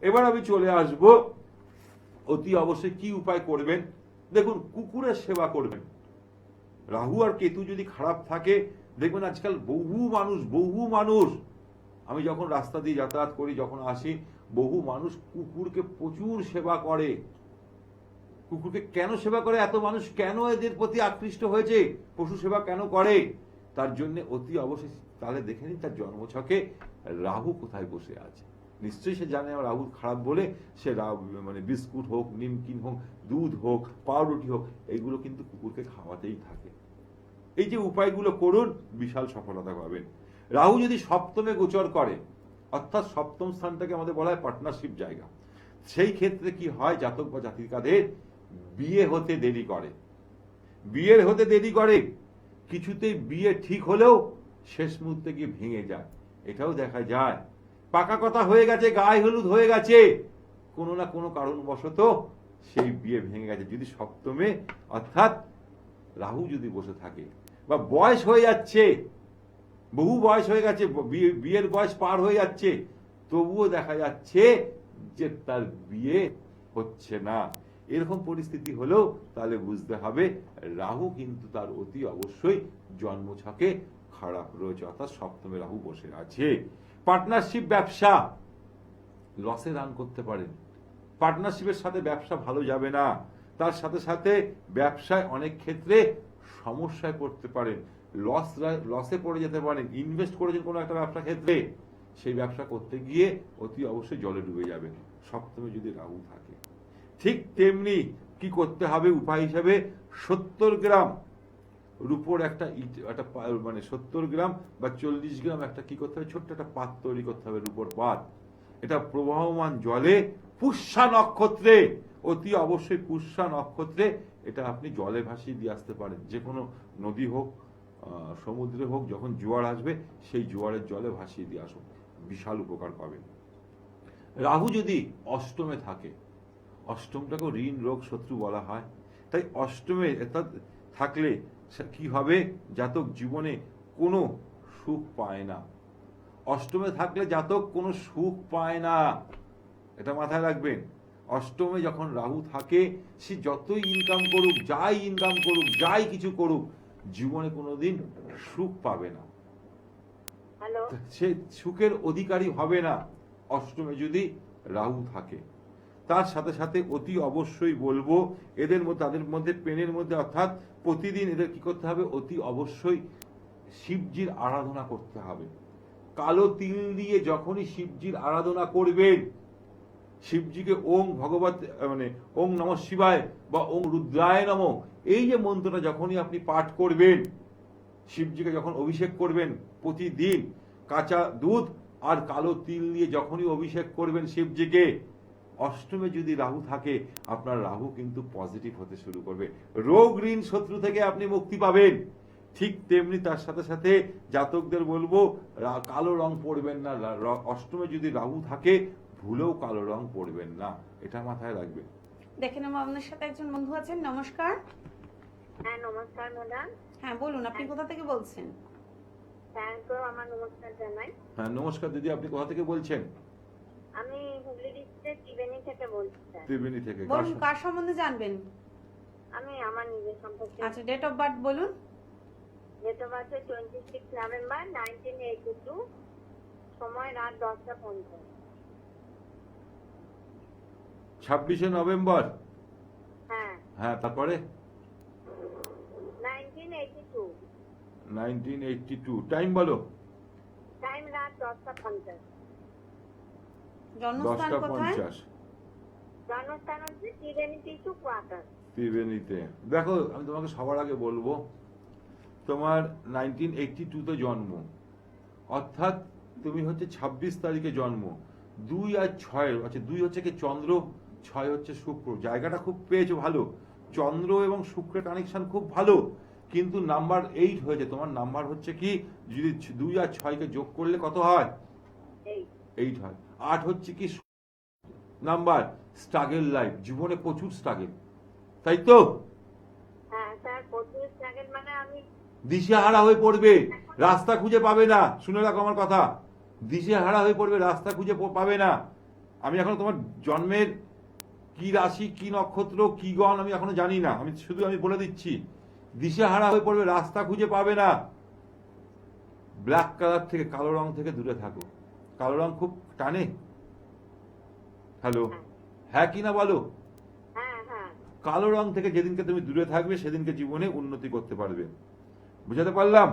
এবার আমি চলে আসব, অতি অবশ্যই কি উপায় করবেন। দেখুন, কুকুরের সেবা করবেন। রাহু আর কেতু যদি খারাপ থাকে, দেখবেন আজকাল বহু মানুষ, আমি যখন রাস্তা দিয়ে যাতায়াত করি, যখন আসি, বহু মানুষ কুকুরকে প্রচুর সেবা করে। কুকুরকে কেন সেবা করে, এত মানুষ কেন এদের প্রতি আকৃষ্ট হয়েছে, পশু সেবা কেন করে? তার জন্য অতি অবশ্যই তাহলে দেখে নিন তার জন্মছকে রাহু কোথায় বসে আছে। নিশ্চয়ই সে জানে আমার রাহু খারাপ বলে সে মানে বিস্কুট হোক, নিমকিন হোক, দুধ হোক, পাউরুটি হোক, এইগুলো কিন্তু কুকুরকে খাওয়াতেই থাকে। এই যে উপায়গুলো করুন, বিশাল সফলতা পাবেন। রাহু যদি সপ্তমে গোচর করে, অর্থাৎ সপ্তম স্থানটাকে আমাদের বলা হয় পার্টনারশিপ জায়গা, সেই ক্ষেত্রে কি হয়, জাতক বা জাতিকাদের বিয়ে হতে দেরি করে। বিয়ের হতে দেরি করে, কিছুতেই বিয়ে ঠিক হলেও শেষ মুহূর্তে গিয়ে ভেঙে যায়, এটাও দেখা যায়। পাকা কথা হয়ে গেছে, গায়ে হলুদ হয়ে গেছে, কোনো না কোনো কারণবশত সেই বিয়ে ভেঙে গেছে। যদি সপ্তমে অর্থাৎ রাহু যদি বসে থাকে, বা বয়স হয়ে যাচ্ছে, বহু বয়স হয়ে গেছে, বিয়ের বয়স পার হয়ে যাচ্ছে, তবুও দেখা যাচ্ছে যে তার বিয়ে হচ্ছে না, এরকম পরিস্থিতি হলেও তাহলে বুঝতে হবে রাহু কিন্তু তার অতি অবশ্যই জন্মছকে খারাপ রয়েছে, অর্থাৎ সপ্তমে রাহু বসে আছে। পার্টনারশিপ ব্যবসা লসে রান করতে পারেন, পার্টনারশিপের সাথে ব্যবসা ভালো যাবে না, তার সাথে সাথে ব্যবসায় অনেক ক্ষেত্রে সমস্যায় পড়তে পারেন, লসে পড়ে যেতে পারেন। ইনভেস্ট করেছেন কোনো একটা ব্যবসা ক্ষেত্রে, সেই ব্যবসা করতে গিয়ে অতি অবশ্যই জলে ডুবে যাবে সপ্তমে যদি রাহু থাকে। ঠিক তেমনি কি করতে হবে উপায় হিসাবে, 70 গ্রাম রূপোর একটা মানে 70 গ্রাম বা 40 গ্রাম একটা কি করতে হবে, ছোট্ট একটা পাত তৈরি করতে হবে, রূপোর পাত। এটা প্রবাহমান জলে পুষ্যা নক্ষত্রে, অতি অবশ্যই পুষ্যা নক্ষত্রে এটা আপনি জলে ভাসিয়ে দিয়ে আসতে পারেন। যে কোনো নদী হোক, সমুদ্রে হোক, যখন জোয়ার আসবে সেই জোয়ারের জলে ভাসিয়ে দিয়ে আসুন, বিশাল উপকার পাবেন। রাহু যদি অষ্টমে থাকে, অষ্টমটাকেও ঋণ রোগ শত্রু বলা হয়, তাই অষ্টমে থাকলে কি হবে, জাতক জীবনে কোনো সুখ পায় না। অষ্টমে থাকলে জাতক কোনো সুখ পায় না, এটা মাথায় রাখবেন। অষ্টমে যখন রাহু থাকে, সে যতই ইনকাম করুক, যাই ইনকাম করুক, যাই কিছু করুক, জীবনে কোনোদিন সুখ পাবে না, সে সুখের অধিকারী হবে না অষ্টমে যদি রাহু থাকে। তার সাথে সাথে অতি অবশ্যই বলবো এদের মধ্যে, তাদের মধ্যে পেনের মধ্যে, অর্থাৎ প্রতিদিন এদের কি করতে হবে, অতি অবশ্যই শিবজির আরাধনা করতে হবে। কালো তিল দিয়ে যখনই শিবজির আরাধনা করবেন, শিবজিকে ওং ভগবত মানে ওং নমঃ শিবায় বা ওং রুদ্রায় নমঃ, এই যে মন্ত্রটা যখনই আপনি পাঠ করবেন, শিবজিকে যখন অভিষেক করবেন প্রতিদিন, কাঁচা দুধ আর কালো তিল দিয়ে যখনই অভিষেক করবেন শিবজিকে, অষ্টমে যদি রাহু থাকে, আপনার রাহু কিন্তু পজিটিভ হতে শুরু করবে, রোগ ঋণ শত্রু থেকে আপনি মুক্তি পাবেন। ঠিক তেমনি তার সাথে সাথে জাতকদের বলবো কালো রং পরবেন না, অষ্টমে যদি রাহু থাকে ভুলেও কালো রং পরবেন না, এটা মাথায় রাখবেন। দেখে নেবো আপনার সাথে একজন বন্ধু আছেন। নমস্কার। হ্যাঁ নমস্কার ম্যাডাম। হ্যাঁ বলুন, আপনি কোথা থেকে বলছেন? আমার নমস্কার জানাই। হ্যাঁ নমস্কার দিদি, আপনি কোথা থেকে বলছেন? আমি হুগলি ডিস্ট্রিক্টের ত্রিবেণী থেকে বলছি স্যার। ত্রিবেণী থেকে। বলুন, কার সম্বন্ধে জানবেন? আমি আমার নিজের সম্পর্কে। আচ্ছা, ডেট অফ বার্থ বলুন। ডেট অফ বার্থ 26 নভেম্বর 1982, সময় রাত 10টা 50। 26শে নভেম্বর। হ্যাঁ হ্যাঁ, তারপরে 1982, 1982 টাইম বলো। টাইম রাত 10টা 50। জন্মস্থান কোথায়? 10টা 50। জন্মস্থান হচ্ছে ত্রিবেণী টিস্যু কোয়ার্টার। ত্রিবেণীতে। দেখো আমি তোমাকে সবার আগে বলবো, তোমার 1982 জন্ম, অর্থাৎ তুমি হচ্ছে 26 তারিখে জন্ম। 2 আর 6, আচ্ছা 2 হচ্ছে কি চন্দ্র, 6 হচ্ছে শুক্র, জায়গাটা খুব পেয়েছো ভালো, চন্দ্র এবং শুক্রের কানেকশন খুব ভালো, কিন্তু নাম্বার 8 হয়েছে। তোমার নাম্বার হচ্ছে কি, যদি 2 আর 6কে যোগ করলে কত হয়? 8 হয়। 8 হচ্ছে কি নাম্বার, স্ট্রাগল লাইফ, জীবনে প্রচুর স্ট্রাগল, তাই তো? হ্যাঁ স্যার, প্রচুর স্ট্রাগল, মানে আমি দিশেহারা হয়ে পড়বে, রাস্তা খুঁজে পাবে না। শুনে রাখো আমার কথা, দিশেহারা হয়ে পড়বে, রাস্তা খুঁজে পাবে না। আমি এখনো তোমার জন্মের কি রাশি, কি নক্ষত্র, কি গণ আমি এখনো জানি না, আমি শুধু বলে দিচ্ছি, দিশেহারা হয়ে পড়বে, রাস্তা খুঁজে পাবে না। ব্ল্যাক কালার থেকে, কালো রং থেকে দূরে থাকো, কালো রং খুব টানে। হ্যালো, হ্যাঁ কি না বলো? হ্যাঁ হ্যাঁ কালো রং থেকে যেদিনকে তুমি দূরে থাকবে সেদিনকে জীবনে উন্নতি করতে পারবে। বুঝাতে পারলাম?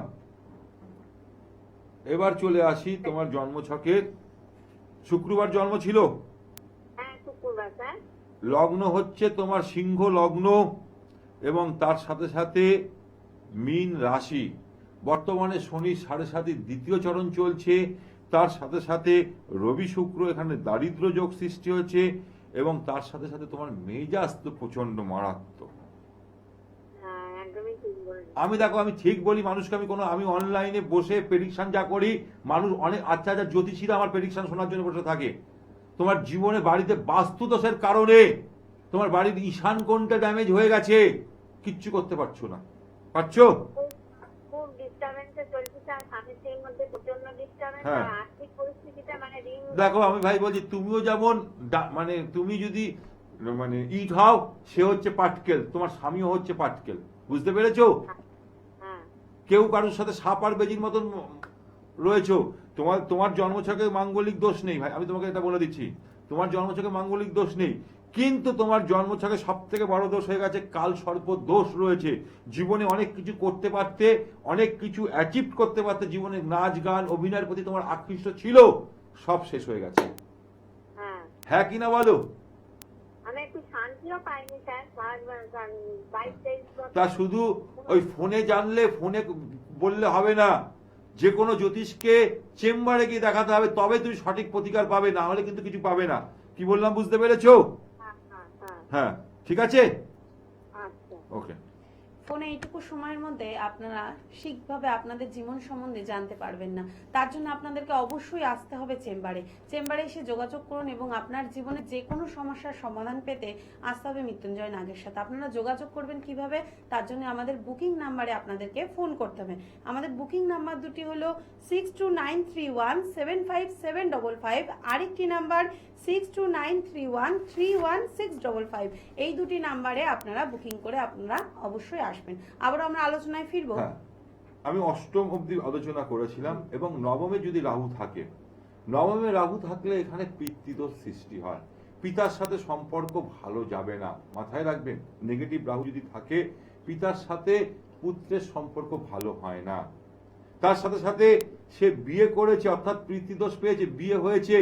এবার চলে আসি তোমার জন্মছকের। শুক্রবার জন্ম ছিল, হ্যাঁ শুক্রবার স্যার। লগ্ন হচ্ছে তোমার সিংহ লগ্ন এবং তার সাথে সাথে মীন রাশি। বর্তমানে শনি 7.5 দ্বিতীয় চরণ চলছে, তার সাথে সাথে রবি শুক্র এখানে দারিদ্র যোগ সৃষ্টি হচ্ছে এবং তার সাথে সাথে তোমার মেজাজ তো প্রচন্ড মারাত্মক। হ্যাঁ একদমই ঠিক বলেছেন। আমি দেখো, আমি ঠিক বলি মানুষকে, আমি অনলাইনে বসে প্রেডিকশন যা করি, মানুষ অনেক আচ্ছা জ্যোতিষীরা আমার প্রেডিকশন শোনার জন্য বসে থাকে। তোমার জীবনে বাড়িতে বাস্তু দোষের কারণে তোমার বাড়ির ঈশান কোণটা ড্যামেজ হয়ে গেছে, কিচ্ছু করতে পারছো না। পারছো? খুব ডিস্টার্বেন্সে চলছে স্যার, স্বামী স্ত্রীর মধ্যে প্রচন্ড ডিস্টার্বেন্স। হ্যাঁ। আর আর্থিক পরিস্থিতিটা মানে ঋণ। দেখো আমি ভাই বলছি, তুমিও যেমন মানে তুমি যদি মানে ইট হও, সে হচ্ছে পাটকেল, তোমার স্বামীও হচ্ছে পাটকেল। বুঝতে পেরেছো? হ্যাঁ কেউ কারোর সাথে সাপ আর বেজির মতন রয়েছো। তোমার জন্মছকে মাঙ্গলিক দোষ নেই ভাই, আমি তোমাকে এটা বলে দিচ্ছি, তোমার জন্মছকে মাঙ্গলিক দোষ নেই, কিন্তু তোমার জন্মছকে সব থেকে বড় দোষ হয়ে গেছে কাল সর্প দোষ রয়েছে। জীবনে অনেক কিছু করতে পারতে, অনেক কিছু অ্যাচিভ করতে পারতে, জীবনে নাচ গান অভিনয়ের প্রতি তোমার আকৃষ্ট ছিল, সব শেষ হয়ে গেছে। হ্যাঁ। হ্যাঁ কিনা বলো? আমি একটু শান্তিও পাইনি স্যার, 22-23 বছর। তা শুধু ওই ফোনে জানলে, ফোনে বললে হবে না, যে কোনো জ্যোতিষকে চেম্বারে গিয়ে দেখাতে হবে, তবে তুমি সঠিক প্রতিকার পাবে, না হলে কিন্তু কিছু পাবে না। কি বললাম বুঝতে পেরেছো? হ্যাঁ হ্যাঁ হ্যাঁ। হ্যাঁ ঠিক আছে, আচ্ছা। ওকে। ফোনে এইটুকু সময়ের মধ্যে আপনারা ঠিকভাবে আপনাদের জীবন সম্বন্ধে জানতে পারবেন না। তার জন্য আপনাদেরকে অবশ্যই আসতে হবে চেম্বারে। চেম্বারে এসে যোগাযোগ করুন এবং আপনার জীবনে যে কোনো সমস্যার সমাধান পেতে আসতে হবে মৃত্যুঞ্জয় নাগের সাথে। আপনারা যোগাযোগ করবেন কিভাবে? তার জন্য আমাদের বুকিং নাম্বারে আপনাদেরকে ফোন করতে হবে। আমাদের বুকিং নাম্বার দুটি হলো 6293175755, আরেকটি নাম্বার 6293131655। এই দুটি নাম্বারে আপনারা বুকিং করে আপনারা অবশ্যই আসবেন। আবার আমরা আলোচনায় ফিরবো। হ্যাঁ, আমি অষ্টম অবধি আলোচনা করেছিলাম এবং নবমে যদি রাহু থাকে, নবমে রাহু থাকলে এখানে পিতৃদোষ সৃষ্টি হয়, পিতার সাথে সম্পর্ক ভালো যাবে না, মাথায় রাখবেন। নেগেটিভ রাহু যদি থাকে, পিতার সাথে পুত্রের সম্পর্ক ভালো হয় না। তার সাথে সাথে সে বিয়ে করেছে, অর্থাৎ পিতৃদোষ পেয়েছে, বিয়ে হয়েছে,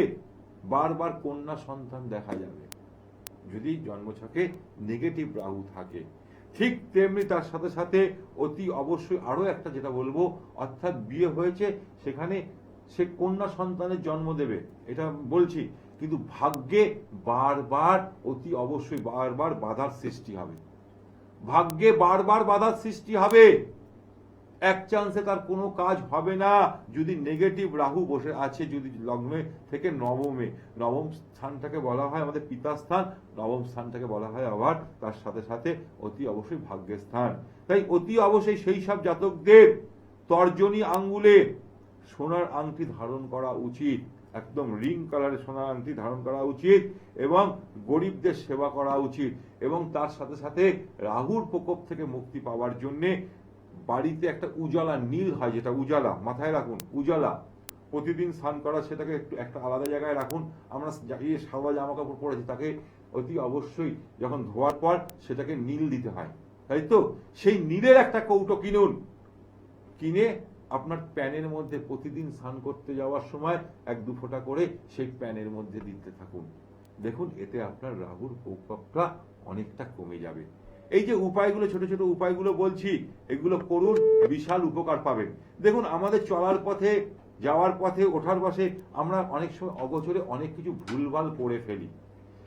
বারবার কন্যা সন্তান দেখা যাবে যদি জন্মছকে নেগেটিভ রাহু থাকে। ঠিক তেমনি তার সাথে সাথে অতি অবশ্যই আরো একটা যেটা বলবো, অর্থাৎ বিয়ে হয়েছে, সেখানে সে কন্যা সন্তানের জন্ম দেবে, এটা বলছি, কিন্তু ভাগ্যে বারবার অতি অবশ্যই বারবার বাধার সৃষ্টি হবে, ভাগ্যে বারবার বাধার সৃষ্টি হবে। এক চান্সে তার কোনো কাজ হবে না যদি নেগেটিভ রাহু বসে আছে, যদি লগ্নে থেকে নবমে। নবম স্থানটাকে বলা হয় আমাদের পিতার স্থান, নবম স্থানটাকে বলা হয় আবার তার সাথে সাথে অতি অবশ্যই ভাগ্যের স্থান। তাই অতি অবশ্যই সেই সব জাতকদের তর্জনী আঙ্গুলে সোনার আংটি ধারণ করা উচিত, একদম রিং কালারের সোনার আংটি ধারণ করা উচিত এবং গরিবদের সেবা করা উচিত। এবং তার সাথে সাথে রাহুর প্রকোপ থেকে মুক্তি পাওয়ার জন্যে বাড়িতে একটা উজালা নীল হয়, যেটা উজালা, মাথায় রাখুন, উজালা প্রতিদিন স্নান করা, সেটাকে একটু একটা আলাদা জায়গায় রাখুন। আমরা সাদা জামা কাপড় পরেছি, তাকে অতি অবশ্যই যখন ধোয়ার পর সেটাকে নীল দিতে হয়, তাই তো? সেই নীলের একটা কৌটো কিনুন, কিনে আপনার প্যানের মধ্যে প্রতিদিন স্নান করতে যাওয়ার সময় 1-2 ফোঁটা করে সেই প্যানের মধ্যে দিতে থাকুন। দেখুন এতে আপনার রাহুর প্রকোপটা অনেকটা কমে যাবে। এই যে উপায়গুলো, ছোট ছোট উপায়গুলো বলছি, এগুলো করুন, বিশাল উপকার পাবেন। দেখুন আমাদের চলার পথে, যাওয়ার পথে, ওঠার পথে আমরা অনেক সময় অগোচরে অনেক কিছু ভুলভাল করে ফেলি।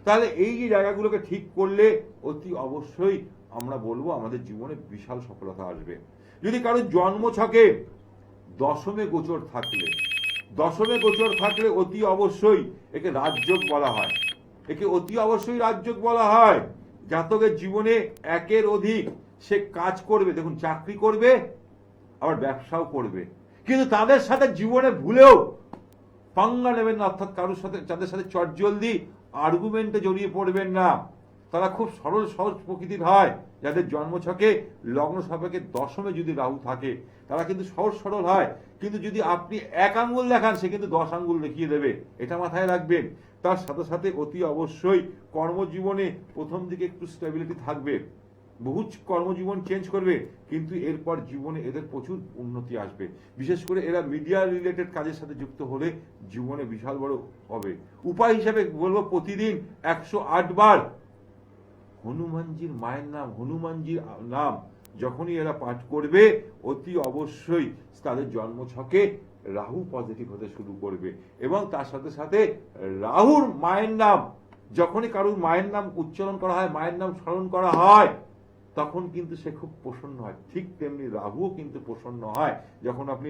তাহলে এই যে জায়গাগুলোকে ঠিক করলে অতি অবশ্যই আমরা বলবো আমাদের জীবনে বিশাল সফলতা আসবে। যদি কারো জন্মছকে দশমে গোচর থাকলে, দশমে গোচর থাকলে অতি অবশ্যই একে রাজযোগ বলা হয়, একে অতি অবশ্যই রাজযোগ বলা হয়। জাতকের জীবনে একের অধিক সে কাজ করবে, দেখুন চাকরি করবে আবার ব্যবসাও করবে, কিন্তু তাদের সাথে জীবনে ভুলেও পাঙ্গা নেবেন না, অর্থাৎ কারোর সাথে, যাদের সাথে চটজলদি আর্গুমেন্টে জড়িয়ে পড়বেন না। তারা খুব সরল সহজ প্রকৃতির হয়। যাদের জন্মছকে লগ্ন সাপেক্ষে দশমে যদি রাহু থাকে তারা কিন্তু সহজ সরল হয়, কিন্তু যদি আপনি এক আঙ্গুল দেখান সে কিন্তু 10 আঙ্গুল দেখিয়ে দেবে, এটা মাথায় রাখবেন। তার সাথে সাথে অতি অবশ্যই কর্মজীবনে প্রথম দিকে একটু স্টেবিলিটি থাকবে, বহু কর্মজীবন চেঞ্জ করবে, কিন্তু এরপর জীবনে এদের প্রচুর উন্নতি আসবে। বিশেষ করে এরা মিডিয়া রিলেটেড কাজের সাথে যুক্ত হলে জীবনে বিশাল বড় হবে। উপায় হিসাবে বলবো প্রতিদিন 108 বার হনুমানজির মায়ের নাম, হনুমানজির নাম যখনই এরা পাঠ করবে অতি অবশ্যই তাদের জন্মছকে রাহু পজিটিভ হতে শুরু করবে। এবং তার সাথে সাথে রাহুর মায়ের নাম, যখনই কারুর মায়ের নাম উচ্চারণ করা হয়, মায়ের নাম স্মরণ করা হয়, তখন কিন্তু সে খুব প্রসন্ন হয়। ঠিক তেমনি রাহুও কিন্তু প্রসন্ন হয় যখন আপনি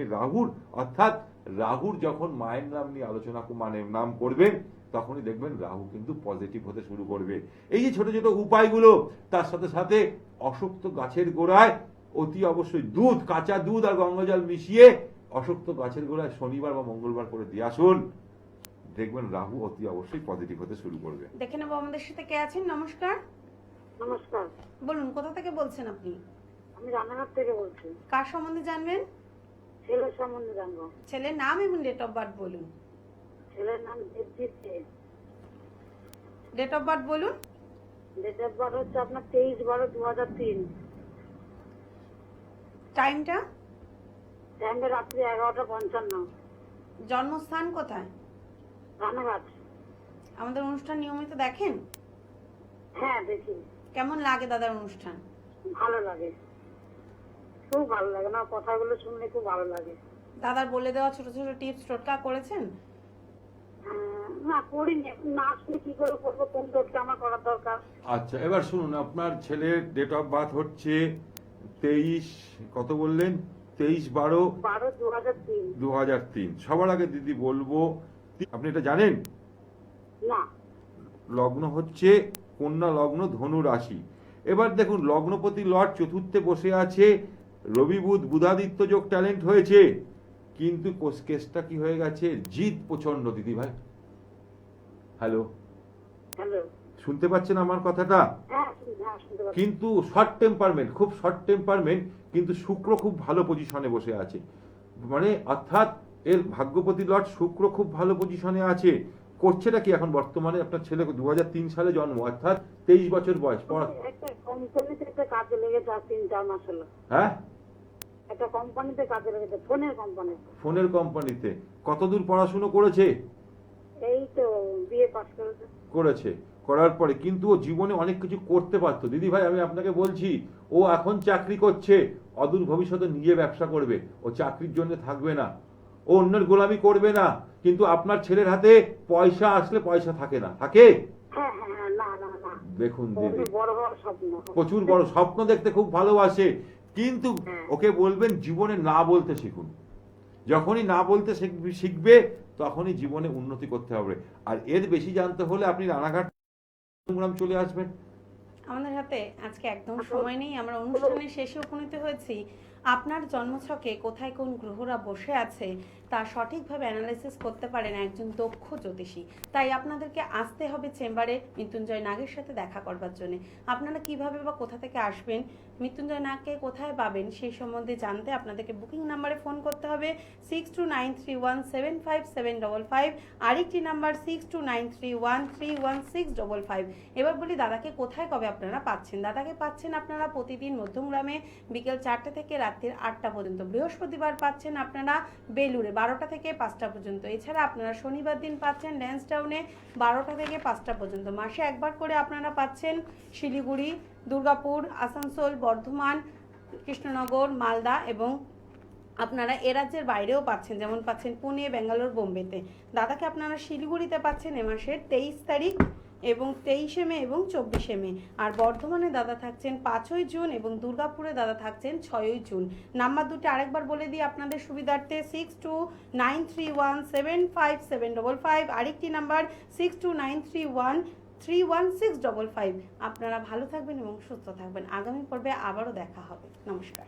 রাহুর যখন মায়ের নাম নিয়ে আলোচনা মানে নাম করবেন, তখনই দেখবেন রাহু কিন্তু পজিটিভ হতে শুরু করবে। এই যে ছোট ছোট উপায়গুলো, তার সাথে সাথে অশক্ত গাছের গোড়ায় অতি অবশ্যই দুধ, কাঁচা দুধ আর গঙ্গাজল মিশিয়ে অশক্ত গাছের গোড়ায় শনিবার বা মঙ্গলবার করে দিয়ে আসুন, দেখবেন রাহু অতি অবশ্যই পজিটিভ হতে শুরু করবে। দেখে নেবো আমাদের সাথে কে আছেন। নমস্কার। নমস্কার, বলুন, কোথা থেকে বলছেন আপনি? আমি রানাঘাট থেকে বলছি। কার সম্বন্ধে জানবেন? ছেলের সম্বন্ধে জানবো। ছেলের নাম এবং ডেট অফ বার্থ বলুন। ছেলের নাম দেবজিৎ দে। ডেট অফ বার্থ বলুন। ডেট অফ বার্থ হচ্ছে আপনার 23/12/2003। টাইমটা? টাইমটা রাত্রি 11:55। জন্মস্থান কোথায়? রানাঘাট। আমাদের অনুষ্ঠান নিয়মিত দেখেন? হ্যাঁ দেখি। কেমন লাগে দাদার অনুষ্ঠান? ভালো লাগে, খুব ভালো লাগে। না, কথাগুলো শুনলে খুব ভালো লাগে। দাদার বলে দেওয়া ছোট ছোট টিপস টোটকা করেছেন? না করিনি, না আসলে কি করে করবো, কোন টোটকা আমার করার দরকার। আচ্ছা, এবার শুনুন, আপনার ছেলের ডেট অফ বার্থ হচ্ছে 23, কত বললেন? 23/12/2003। সবার আগে দিদি বলবো, আপনি এটা জানেন? না। লগ্ন হচ্ছে কন্যা লগ্ন, ধনু রাশি। এবার দেখুন, লগ্নপতি লর্ড চতুর্থে বসে আছে, রবি বুধ বুধাদিত্য যোগ ট্যালেন্ট হয়েছে, কিন্তু কেসটা কি হয়ে গেছে? জিত প্রচন্ড দিদি ভাই। হ্যালো, হ্যালো, শুনতে পাচ্ছেন আমার কথাটা? হ্যাঁ শুনতে পাচ্ছি। কিন্তু শর্ট টেম্পারমেন্ট, খুব শর্ট টেম্পারমেন্ট, কিন্তু শুক্র খুব ভালো পজিশনে বসে আছে, মানে অর্থাৎ এর ভাগ্যপতি লর্ড শুক্র খুব ভালো পজিশনে আছে। করছেটা কি এখন বর্তমানে? আপনার ছেলে 2003 সালে জন্ম, অর্থাৎ 23 বছর বয়স। একটা কোম্পানিতে একটা কাজে লেগেছে, আর 3-4 মাস হলো। হ্যাঁ, একটা কোম্পানিতে কাজে লেগেছে, ফোনের কোম্পানি। ফোনের কোম্পানিতে। কতদূর পড়াশুনো করেছে? এই তো বিএ পাস করেছে। করেছে, করার পরে কিন্তু ও জীবনে অনেক কিছু করতে পারতো দিদি ভাই। আমি আপনাকে বলছি, ও এখন চাকরি করছে, অদূর ভবিষ্যতে নিজে ব্যবসা করবে, ও চাকরির জন্য থাকবে না, ও অন্যের গোলামি করবে না। কিন্তু আপনার ছেলের হাতে পয়সা আসলে পয়সা থাকে না, থাকে? হ্যাঁ হ্যাঁ হ্যাঁ, না না না, দেখুন দিদি, বড় বড় স্বপ্ন, প্রচুর বড় স্বপ্ন দেখতে খুব ভালোবাসে, কিন্তু ওকে বলবেন জীবনে না বলতে শিখুন। যখনই না বলতে শিখবে তখনই জীবনে উন্নতি করতে হবে। আর এর বেশি জানতে হলে আপনি রানাঘাট চলে আসবেন। আমাদের হাতে আজকে একদম সময় নেই, আমরা অনুষ্ঠানের শেষে উপনীত হয়েছি। আপনার জন্মছকে কোথায় কোন গ্রহরা বসে আছে তা সঠিকভাবে অ্যানালাইসিস করতে পারেন একজন দক্ষ জ্যোতিষী। তাই আপনাদেরকে আসতে হবে চেম্বারে মৃত্যুঞ্জয় নাগের সাথে দেখা করবার জন্য। আপনারা কিভাবে বা কোথা থেকে আসবেন, মৃত্যুঞ্জয় নাগকে কোথায় পাবেন, সেই সম্বন্ধে জানতে আপনাদেরকে বুকিং নাম্বারে ফোন করতে হবে 6293175755, আরেকটি নাম্বার 6293131655। এবার বলি দাদাকে কোথায় কবে আপনারা পাচ্ছেন। দাদাকে পাচ্ছেন আপনারা প্রতিদিন মধ্যমগ্রামে বিকেল 4টা থেকে রাত্রির 8টা পর্যন্ত। বৃহস্পতিবার পাচ্ছেন আপনারা বেলুড়ে 12টা থেকে 5টা পর্যন্ত। এছাড়া আপনারা শনিবার দিন পাচ্ছেন ল্যান্সডাউনে 12টা থেকে 5টা পর্যন্ত। মাসে একবার করে আপনারা পাচ্ছেন শিলিগুড়ি, দুর্গাপুর, আসানসোল, বর্ধমান, কৃষ্ণনগর, মালদা এবং আপনারা এ রাজ্যের বাইরেও পাচ্ছেন, যেমন পাচ্ছেন পুনে, ব্যাঙ্গালোর, বোম্বেতে। দাদাকে আপনারা শিলিগুড়িতে পাচ্ছেন এ মাসের 23 তারিখ এবং 23শে মে এবং 24শে মে। আর বর্ধমানে দাদা থাকছেন 5ই জুন এবং দুর্গাপুরে দাদা থাকছেন 6ই জুন। নাম্বার দুটি আরেকবার বলে দিই আপনাদের সুবিধার্থে 6293175755, আরেকটি নাম্বার 6293131655। আপনারা ভালো থাকবেন এবং সুস্থ থাকবেন। আগামী পর্বে আবারও দেখা হবে। নমস্কার।